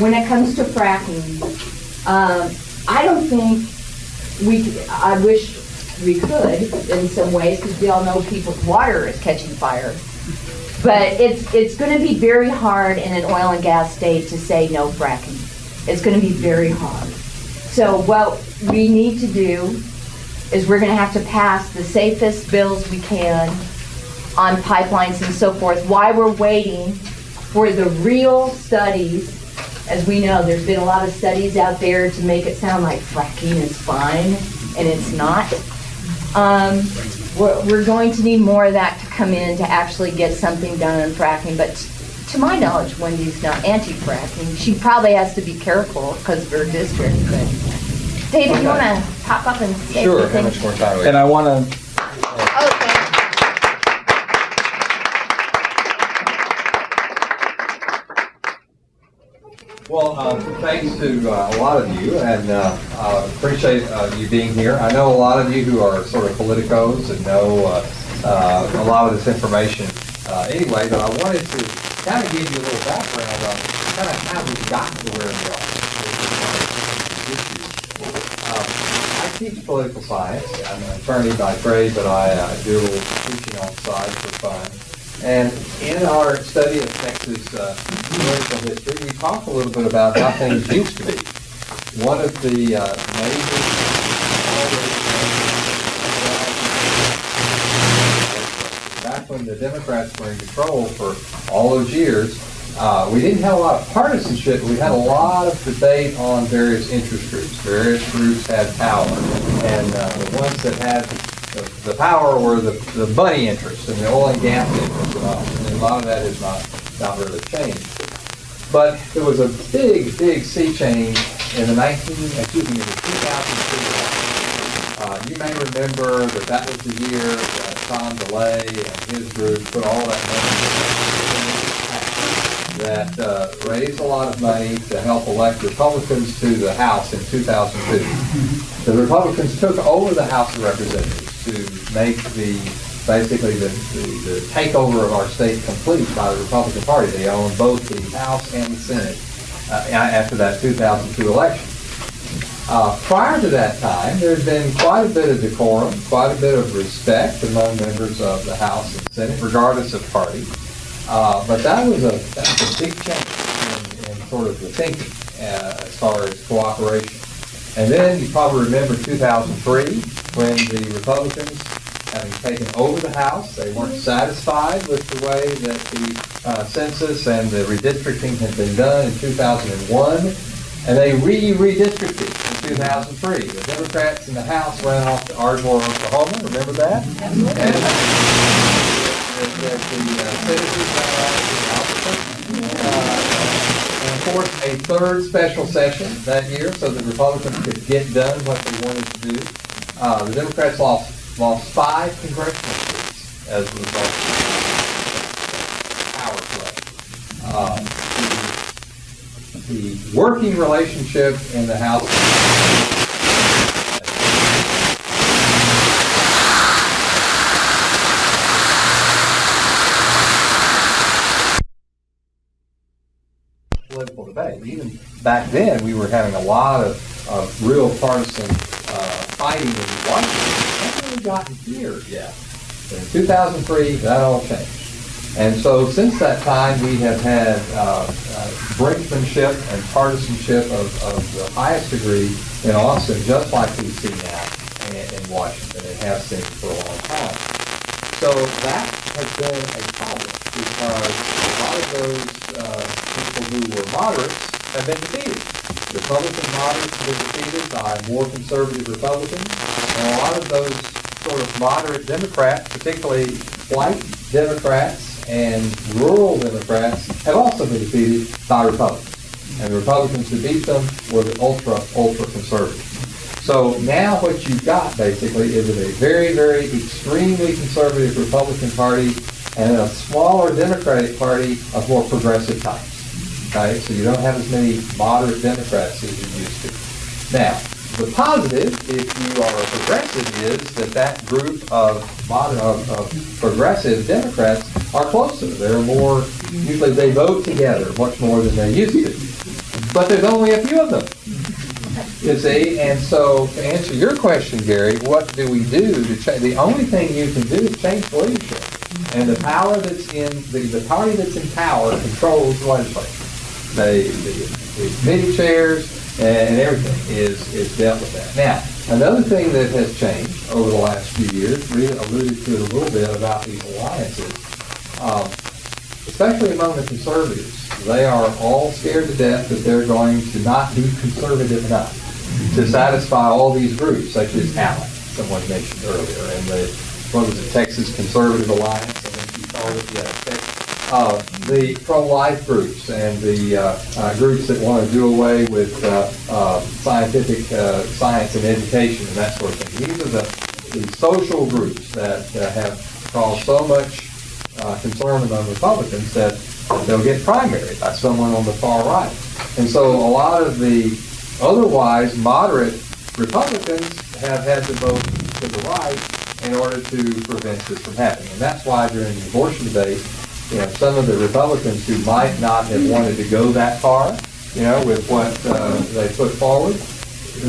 when it comes to fracking, I don't think I wish we could in some ways, because we all know people's water is catching fire. But it's going to be very hard in an oil and gas state to say no fracking. It's going to be very hard. So what we need to do is we're going to have to pass the safest bills we can on pipelines and so forth while we're waiting for the real studies. As we know, there's been a lot of studies out there to make it sound like fracking is fine, and it's not. We're going to need more of that to come in to actually get something done on fracking, but to my knowledge, Wendy's not anti-fracking. She probably has to be careful because of her district, but David, you want to pop up and say Sure, anything? how much more time do we have? And I want to Okay. Well, thanks to a lot of you, and appreciate you being here. I know a lot of you who are sort of politicos and know a lot of this information anyway, but I wanted to kind of give you a little background on kind of how we got to where we are. I teach political science. I'm an attorney by trade, but I do a little teaching on the side for fun. And in our study of Texas political history, we talk a little bit about how things used to be. One of the major back when the Democrats were in control for all those years, we didn't have a lot of partisanship. We had a lot of debate on various interest groups. Various groups had power, and the ones that had the power were the money interests and the oil and gas interests and all. And a lot of that has not really changed. But there was a big sea change in the 2002. You may remember that was the year that Tom DeLay and his group put all that money that raised a lot of money to help elect Republicans to the House in 2002. The Republicans took over the House of Representatives to make the basically the takeover of our state complete by the Republican Party. They own both the House and the Senate after that 2002 election. Prior to that time, there had been quite a bit of decorum, quite a bit of respect among members of the House and Senate, regardless of party. But that was a big change in sort of the thinking as far as cooperation. And then you probably remember 2003, when the Republicans, having taken over the House, they weren't satisfied with the way that the census and the redistricting had been done in 2001, and they redistricted in 2003. The Democrats in the House ran off to Ardmore, Oklahoma. Remember that? Absolutely. And the senators ran off to Albuquerque. And of course, a third special session that year, so the Republicans could get done what they wanted to do. The Democrats lost 5 congressional seats as a result of power play. The working relationship in the House political debate. Even back then, we were having a lot of real partisan fighting in Washington. That hasn't gotten here yet. In 2003, that all changed. And so since that time, we have had brinkmanship and partisanship of the highest degree in Austin, just like we see now in Washington. It has seen for a long time. So that has been a problem because a lot of those people who were moderates have been defeated. Republican moderates have been defeated by more conservative Republicans, and a lot of those sort of moderate Democrats, particularly white Democrats and rural Democrats, have also been defeated by Republicans. And the Republicans who beat them were the ultra conservative. So now what you've got basically is a very, very extremely conservative Republican Party and a smaller Democratic Party of more progressive types. Okay, so you don't have as many moderate Democrats as you used to. Now, the positive, if you are a progressive, is that group of progressive Democrats are closer. They're more, usually they vote together much more than they used to. But there's only a few of them, you see. And so to answer your question, Gary, what do we do to change? The only thing you can do is change leadership. And the power that's in, the party that's in power controls the legislature. The committee chairs and everything is dealt with that. Now, another thing that has changed over the last few years, Rita alluded to it a little bit about these alliances, especially among the conservatives. They are all scared to death that they're going to not be conservative enough to satisfy all these groups, such as ALEC, someone mentioned earlier, and what was it, Texas Conservative Alliance, I think you called it, the pro-life groups and the groups that want to do away with scientific science and education and that sort of thing. These are the social groups that have caused so much concern among Republicans that they'll get primaried by someone on the far right. And so a lot of the otherwise moderate Republicans have had to vote to the right in order to prevent this from happening. And that's why during the abortion debate, some of the Republicans who might not have wanted to go that far, with what they put forward,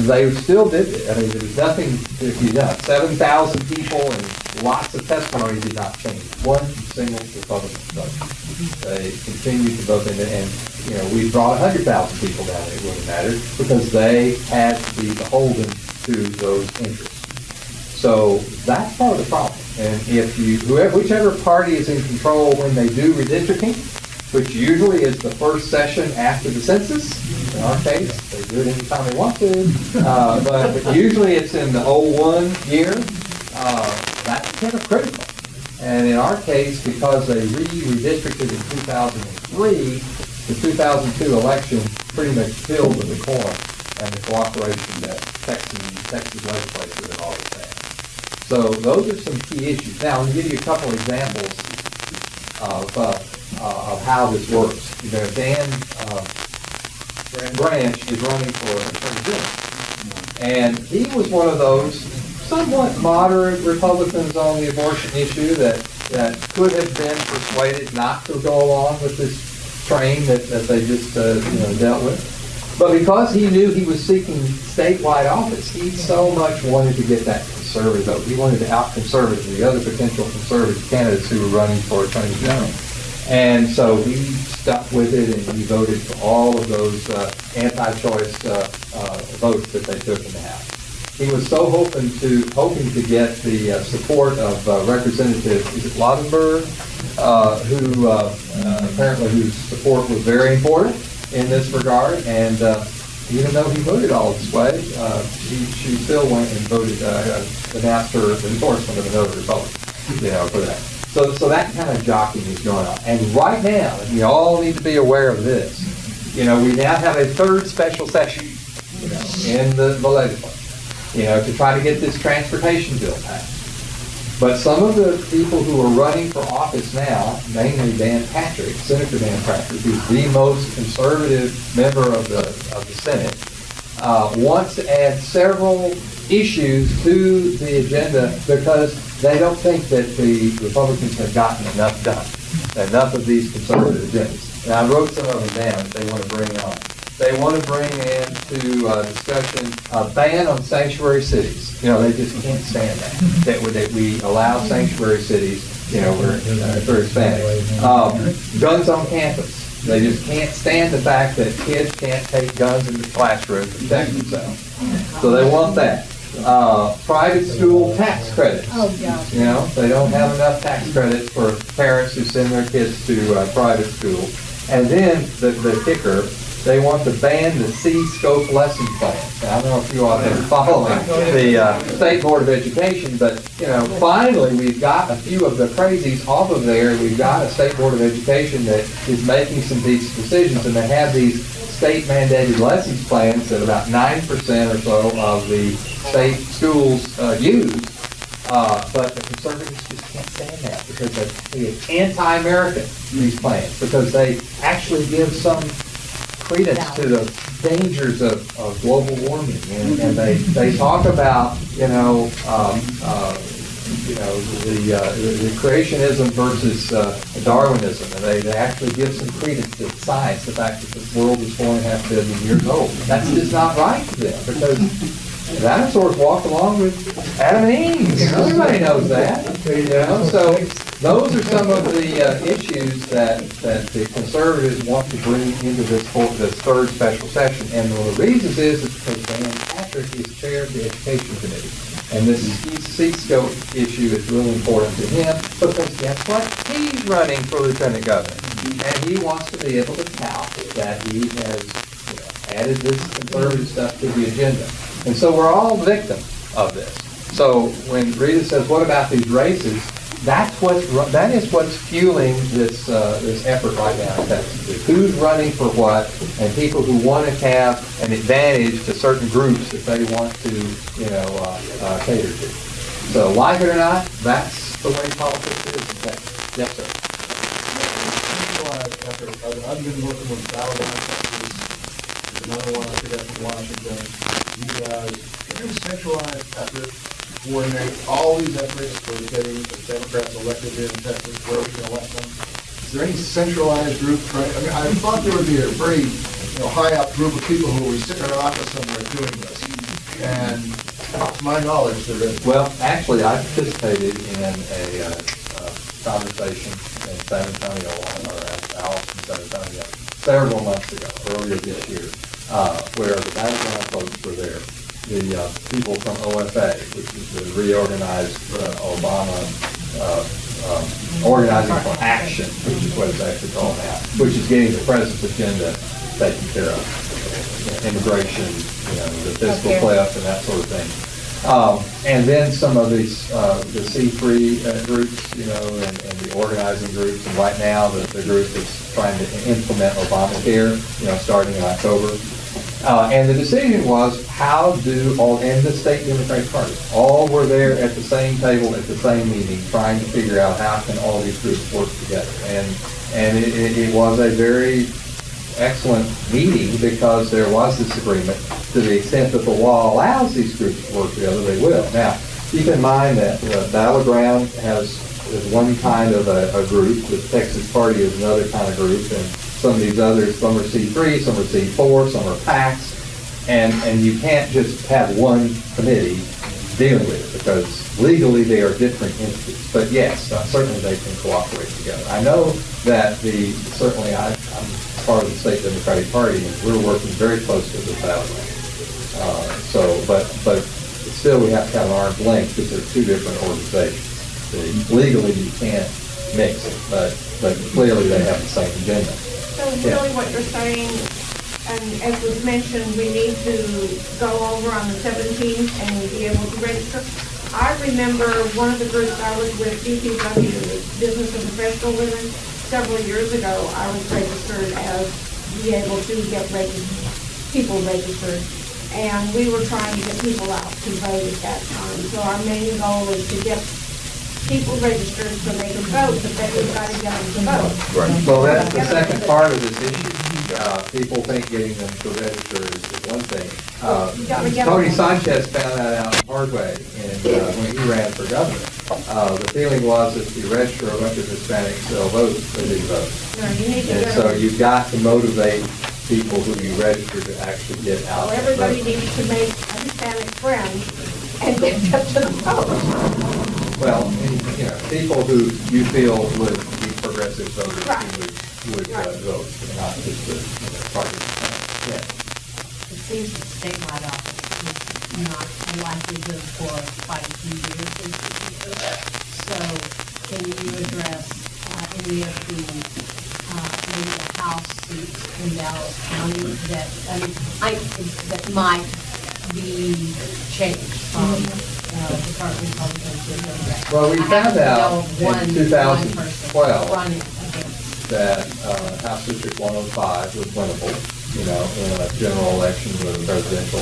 they still did it. I mean, there was nothing to be done. 7,000 people and lots of testimony did not change one single Republican vote. They continued to vote, and we brought 100,000 people down, and it wouldn't matter because they had to be beholden to those interests. So that's part of the problem. And if whichever party is in control when they do redistricting, which usually is the first session after the census, in our case, they do it anytime they want to, but usually it's in the 01 year, that's kind of critical. And in our case, because they redistricted in 2003, the 2002 election pretty much filled the decorum and the cooperation that Texas legislatures had always had. So those are some key issues. Now, I'm going to give you a couple examples of how this works. Dan Branch is running for Attorney General, and he was one of those somewhat moderate Republicans on the abortion issue that could have been persuaded not to go along with this train that they just dealt with. But because he knew he was seeking statewide office, he so much wanted to get that conservative vote. He wanted to out-conservative the other potential conservative candidates who were running for attorney general. And so he stuck with it, and he voted for all of those anti-choice votes that they took in the House. He was so hoping to get the support of Representative Lautenberg, who apparently whose support was very important in this regard, and even though he voted all this way, she still went and voted, announced her endorsement of another Republican, for that. So that kind of jockeying is going on. And right now, and we all need to be aware of this, we now have a third special session, in the legislature, to try to get this transportation bill passed. But some of the people who are running for office now, mainly Dan Patrick, Senator Dan Patrick, who's the most conservative member of the Senate, wants to add several issues to the agenda because they don't think that the Republicans have gotten enough done, enough of these conservative agendas. And I wrote some of them down that they want to bring on. They want to bring into discussion a ban on sanctuary cities. They just can't stand that we allow sanctuary cities, we're Hispanic. Guns on campus. They just can't stand the fact that kids can't take guns into the classroom to protect themselves. So they want that. Private school tax credits. Oh, God. They don't have enough tax credits for parents who send their kids to private school. And then the kicker, they want to ban the C-scope lesson plans. Now, I don't know if you all have been following the State Board of Education, but, finally we've got a few of the crazies off of there. We've got a State Board of Education that is making some decent decisions, and they have these state-mandated lessons plans that about 9% or so of the state schools use. But the conservatives just can't stand that because they are anti-American, these plans, because they actually give some credence to the dangers of global warming, and they talk about the creationism versus Darwinism, and they actually give some credence to science, the fact that the world is 4.5 billion years old. That's just not right to them because dinosaurs walked along with Adam and Eve. Everybody knows that. So those are some of the issues that the conservatives want to bring into this third special session. And one of the reasons is because Dan Patrick is chair of the Education Committee. And this C-scope issue is really important to him because guess what? He's running for lieutenant governor. And he wants to be able to tout that he has added this conservative stuff to the agenda. And so we're all victims of this. So when Rita says, what about these races? That is what's fueling this effort right now in Texas. Who's running for what, and people who want to have an advantage to certain groups that they want to, cater to. So like it or not, that's the way politics is in Texas. Yes, sir. I've been working with Alabama, Texas, another one I forget from Washington. You guys, can you centralize effort to coordinate all these efforts for getting the Democrats elected in Texas, where we can elect them? Is there any centralized group? I thought there would be a very high up group of people who were sitting in an office somewhere doing this. And to my knowledge, there is. Well, actually, I participated in a conversation in San Antonio, or at Alice in San Antonio, several months ago, earlier this year, where the background folks were there. The people from OFA, which is the Reorganized Obama Organizing for Action, which is what it's actually called now, which is getting the president's agenda taken care of. Immigration, the fiscal cliff and that sort of thing. And then some of these, the C3 groups, and the organizing groups, and right now the group that's trying to implement Obamacare, starting in October. And the decision was and the state Democratic Party, all were there at the same table at the same meeting trying to figure out how can all these groups work together. And it was a very excellent meeting because there was this agreement to the extent that the law allows these groups to work together, they will. Now, keep in mind that Battleground is one kind of a group, the Texas Party is another kind of group, and some of these others, some are C3, some are C4, some are PACs, and you can't just have one committee dealing with it, because legally they are different entities. But yes, certainly they can cooperate together. I know that certainly I'm part of the State Democratic Party, and we're working very closely with Battleground. But still we have to have an arm's length because they're two different organizations. Legally you can't mix it, but clearly they have the same agenda. So really what you're saying, and as was mentioned, we need to go over on the 17th and be able to register. I remember one of the groups I was with, DPW, Business and Professional Women, several years ago, I was registered as be able to get people registered. And we were trying to get people out to vote at that time. So our main goal is to get people registered so they can vote, but then we've got to get them to vote. Right. Well, that's the second part of this issue. People think getting them to register is one thing. Tony Sanchez found that out the hard way when he ran for governor. The feeling was if you register a bunch of Hispanics, they'll vote, they do vote. No, you need to And get so them. you've got to motivate people who you register to actually get out. So and everybody vote. needs to make a Hispanic friend and get them to vote. Well, people who you feel would be progressive voters who would vote, not just the party. Yeah. It seems the statewide office is not a likelihood for quite a few years in the future. So can you address any of the, maybe the House seats in Dallas County that might be changed from Department of Republicans to Democrats? Well, we found out in 2012 running against. that House District 105 was winnable, in a general election with a presidential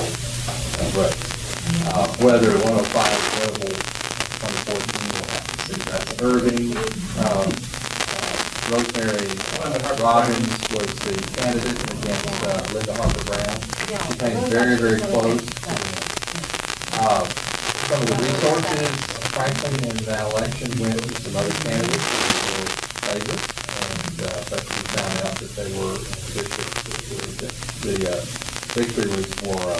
race. Whether 105 is winnable 2014, we'll have to see. That's Irving. Rosemary Robbins was the candidate against Linda Harper Brown. She came very, very close. Some of the resources, frankly, in that election went to some other candidates who were favorites, but we found out that they were the victory was more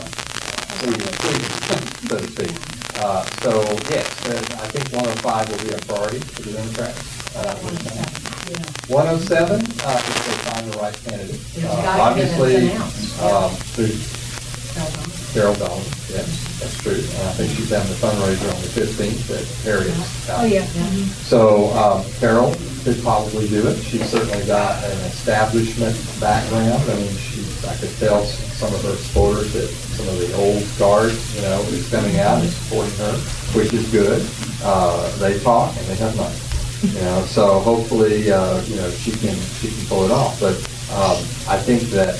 so to speak. So yes, I think 105 will be a priority for the Democrats. 107, if they find the right candidate. Obviously, Carol Dolan, yes, that's true. And I think she's having a fundraiser on the 15th at Harriet's. Oh, yeah. So Carol could probably do it. She's certainly got an establishment background. I mean, I could tell some of her supporters that some of the old guard, is coming out and supporting her, which is good. They talk and they have money. So hopefully, she can pull it off. But I think that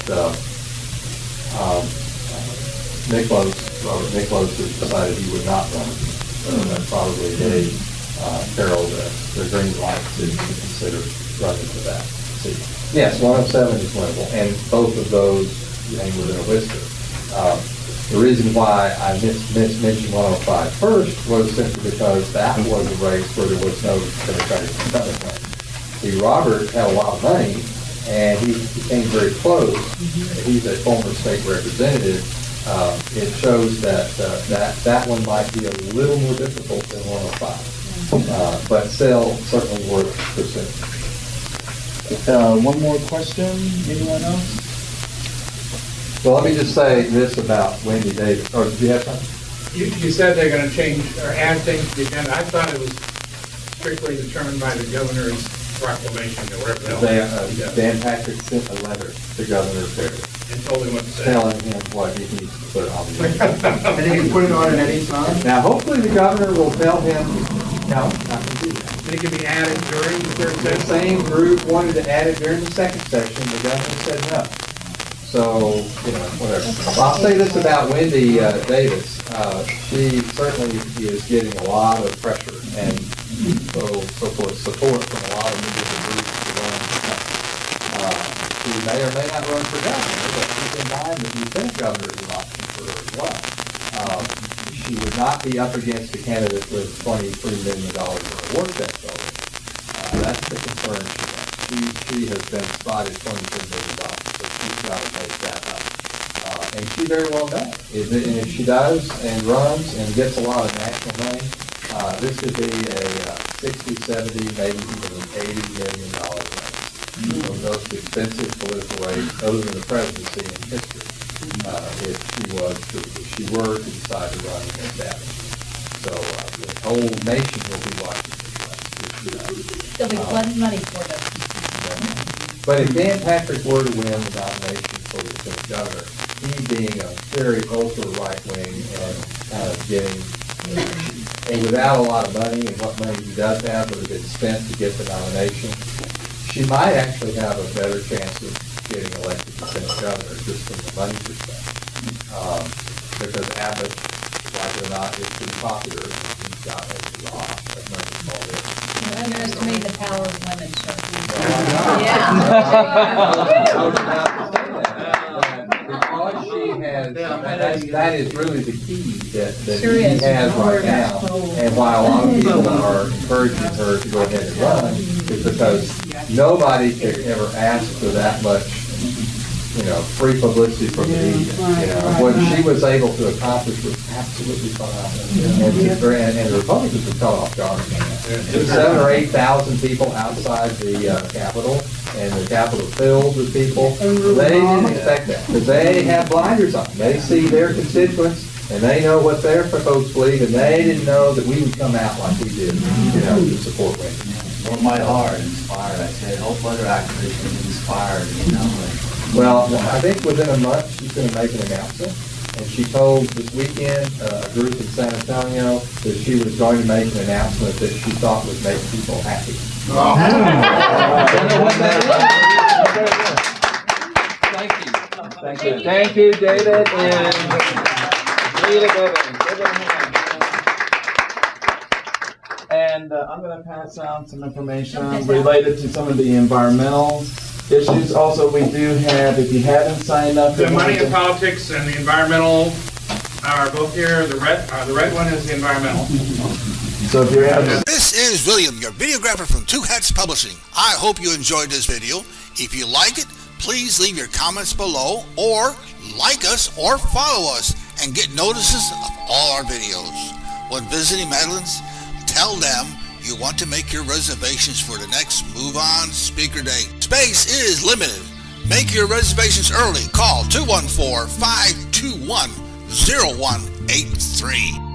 Robert Nicholas has decided he would not run. So that probably gave Carol the green light to consider running for that seat. Yes, 107 is winnable, and both of those hang within a whisker. The reason why I mentioned 105 first was simply because that was a race where there was no Democratic incumbent. See, Robert had a lot of money, and he became very close. He's a former state representative. It shows that that one might be a little more difficult than 105, but still certainly worth pursuing. One more question, anyone else? Well, let me just say this about Wendy Davis. Or do you have something? You said they're going to change or add things to the agenda. I thought it was strictly determined by the governor's proclamation or whatever else. Dan Patrick sent a letter to Governor Perry And told him what to say. telling him what he needs to put on the agenda. And he can put it on at any time? Now, hopefully the governor will tell him, no, not going to do that. It can be added during the third The session. same group wanted to add it during the second section, the governor said no. So, whatever. Well, I'll say this about Wendy Davis. She certainly is getting a lot of pressure and so forth, support from a lot of different groups to run. She may or may not run for governor, but keep in mind that lieutenant governor is an option for her as well. She would not be up against a candidate with $23 million in a war chest building. That's the concern she has. She has been spotted $23 million, so she's got to make that up. And she very well does. And if she does and runs and gets a lot of national money, this could be a 60, 70, maybe even an $80 million race. The most expensive political race other than the presidency in history. If she were to decide to run against that. So the whole nation will be watching this race. There'll be plenty of money for them. But if Dan Patrick were to win the nomination for the lieutenant governor, he being a very ultra right wing and kind of getting, and without a lot of money, and what money he does have would have been spent to get the nomination, she might actually have a better chance of getting elected lieutenant governor just from the money perspective. Because Abbott, like it or not, is pretty popular, and he's got a lot of money already. You underestimate the power of women, sir. Because she has, that is really the key that Sure he is. has right now. And why a lot of people are encouraging her to go ahead and run is because nobody could ever ask for that much, free publicity from the media. What she was able to accomplish was absolutely phenomenal. And the Republicans were caught off guard. 7,000 or 8,000 people outside the Capitol, and the Capitol filled with people. They didn't expect that, because they have blinders on. They see their constituents, and they know what their folks believe, and they didn't know that we would come out like we did, to support Wendy. Warmed my heart, inspired. I said, hope other activists will be inspired, Well, I think within a month, she's going to make an announcement. And she told this weekend a group in San Antonio that she was going to make an announcement that she thought would make people happy. Thank you. Thank you, David, and Rita Gibbons. And I'm going to pass out some information related to some of the environmental issues. Also, we do have, if you haven't signed up, The money in politics and the environmental are both here. The red one is the environmental. So if you're having... This is William, your videographer from Two Hats Publishing. I hope you enjoyed this video. If you like it, please leave your comments below, or like us or follow us and get notices of all our videos. When visiting Madeline's, tell them you want to make your reservations for the next Move On Speaker Day. Space is limited. Make your reservations early. Call 214-521-0183.